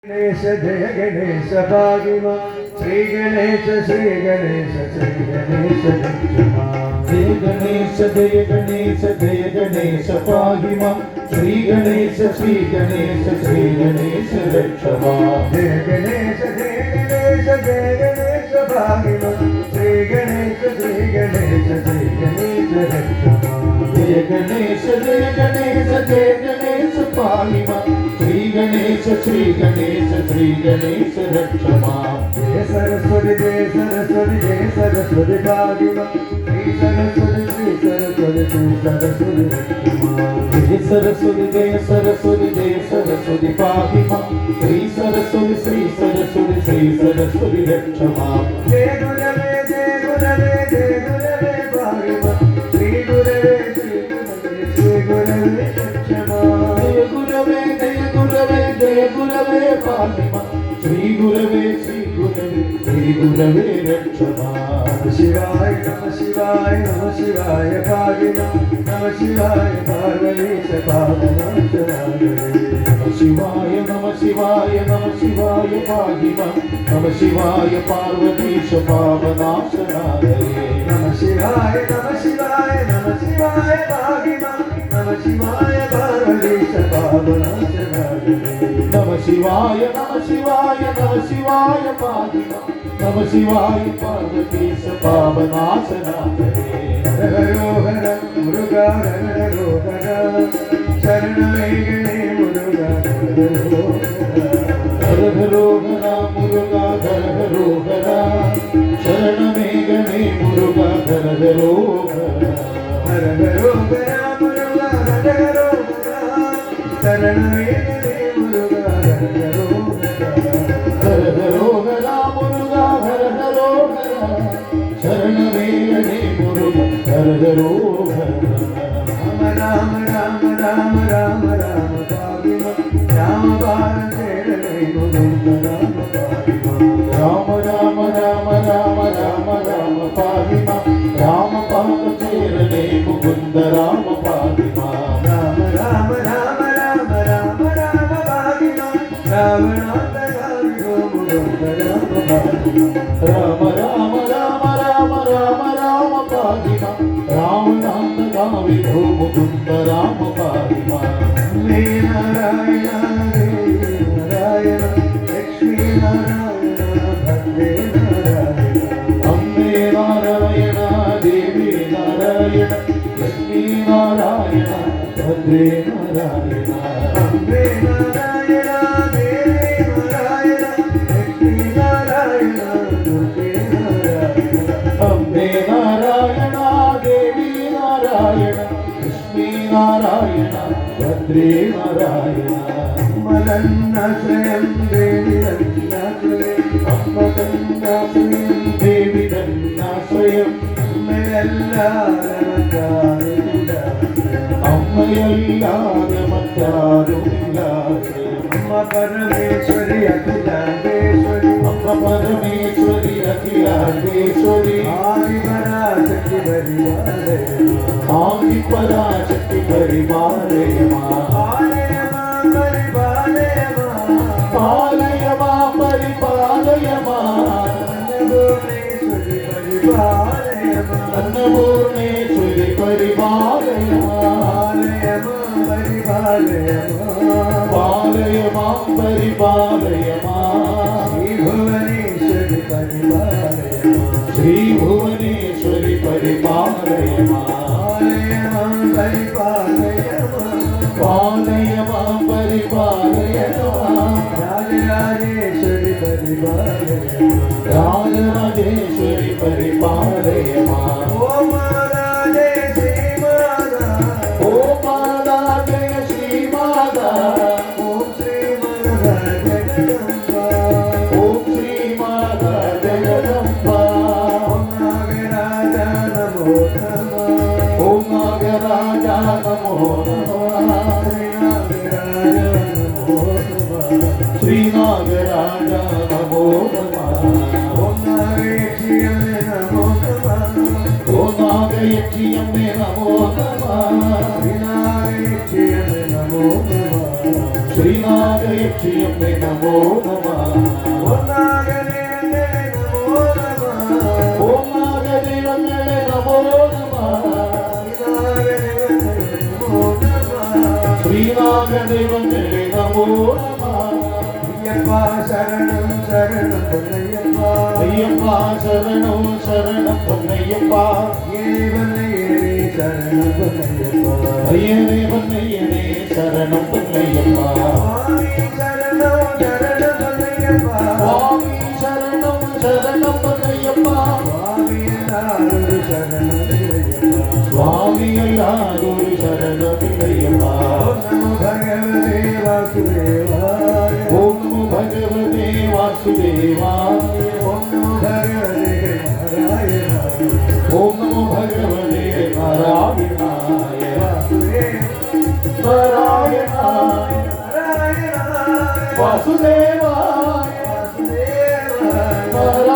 गणेश जय गणेश भागिमा श्री गणेश श्री गणेश श्री गणेश रक्षमा जय गणेश जय गणेश जय गणेश पाहिमा श्री गणेश श्री गणेश श्री गणेश रक्षमा जय गणेश जय गणेश जय गणेश भागिमा श्री गणेश श्री गणेश श्री गणेश रक्षमा जय गणेश जय गणेश जय गणेश पाहिमा श्री गणेश श्री गणेश श्री गणेश रक्षमा जय सरस्वती जय सरस्वती भागिमा श्री सरस्वती श्री सरस्वती रक्षमा जय सरस्वती जय सरस्वती जय सरस्वती पाहिमा श्री सरस्वती श्री सरस्वती रक्षमा जय गुरवे भागिमा श्री गुरवे रक्षमा जय गुरवे पाहिमा श्री गुरवे श्री गुरवे रक्षमा शिवाय नमः शिवाय नमः शिवाय भागिमा नमः शिवाय पार्वतीश पावनाशनाय नमः शिवाय नमः शिवाय नमः शिवाय पाहिमा नमः शिवाय पार्वतीश पावनाशनाय नमः शिवाय नमः शिवाय नमः शिवाय भागिमा नमः शिवाय पार्वतीश पावनाशनाय नमः शिवाय नमः शिवाय नमः शिवाय पाहिमा नमः शिवाय पार्वतीश पावनाशनाय हर मुरुगा हर शरणमेघने मुरुगा हर मुरुगा हर शरणमेघने मुरुगा हर मुरुगा शरणमेघने मुरुगा मुरुगा शरणमेघने मुरुगा राम राम राम राम राम भागिमा राम भारते राम राम राम राम राम राम पाहिमा राम पाद चेरणे मुकुंद राम पाहिमा राम राम राम राम राम राम भागिमा रावणांत गाविगो मुकुंद राम भागिमा राम राम राम राम राम राम पाहिमा रावणांत गाविगो मुकुंद राम पाहिमा मे नारायण देवी नारायण लक्ष्मी नारायण भद्रे नारायण अम्बे नारायण देवी नारायण लक्ष्मी नारायण भद्रे नारायण अम्बे नारायण देवी नारायण लक्ष्मी नारायण दुर्गे नारायण अम्बे नारायण देवी नारायण लक्ष्मी नारायण भद्रे नारायण मदन्नाश्रयं देवी दन्नाश्रयं अम्बदन्नाश्रयं देवी दन्नाश्रयं अम्मयल्लाद मत्यारुल्लाश्रयं अम्मा परमेश्वरी अखिलांडेश्वरी अम्म परमेश्वरी अखिलांडेश्वरी आदिपराशक्ति परिवारे आदिपराशक्ति परिवारे पालय मां पालय मां अन्नपूर्णेश्वरी परिपालय पालय मां परिपालय श्री भुवनेश्वरी परिपालय पालय मां परिपालय राजराजेश्वरी राजराजेश्वरी परिपालय ओ महाराजे श्री माता ओ माता जय श्री माता ओम श्री माता जगदम्बा ओम श्री माता जगदम्बा ओम नागराजा नमो नमः ओम नागराजा नमो नमः श्री नागराजा नमो नमः श्री नागराजा नमो नमः ओम नागेश्वरी नमो नमः ओम नागयक्षियम्मे नमो नमः श्री नागेश्वरी नमो नमः ശ്രീനാഗയക്ഷിയമ്മേ നമോ നമഃ ഓം നാഗദേവങ്ങളെ നമോ നമഃ ഓം നാഗദേവങ്ങളെ നമോ നമഃ ശ്രീനാഗദേവങ്ങളെ നമോ നമഃ അയ്യപ്പ ശരണം ശരണം പൊന്നയ്യപ്പ അയ്യപ്പ ശരണം ശരണം പൊന്നയ്യപ്പ ഏവനേരി ശരണം പൊന്നയ്യപ്പ അയ്യനേ പൊന്നയ്യനേ ശരണം പൊന്നയ്യപ്പ സ്വാമി ശരണം ശരണം പൊന്നയ്യപ്പ സ്വാമി ശരണം ശരണം പൊന്നയ്യപ്പ സ്വാമി സ്വാമിയല്ലാതൊരു ശരണമില്ലയ്യപ്പ ഓം നമോ ഭഗവതേ വാസുദേവായ ഓം നമോ ഭഗവതേ വാസുദേവായ ഓം നമോ ഭഗവതേ നാരായണായ ഓം നമോ ഭഗവതേ നാരായണായ നാരായണായ വാസുദേവായ വാസുദേവായ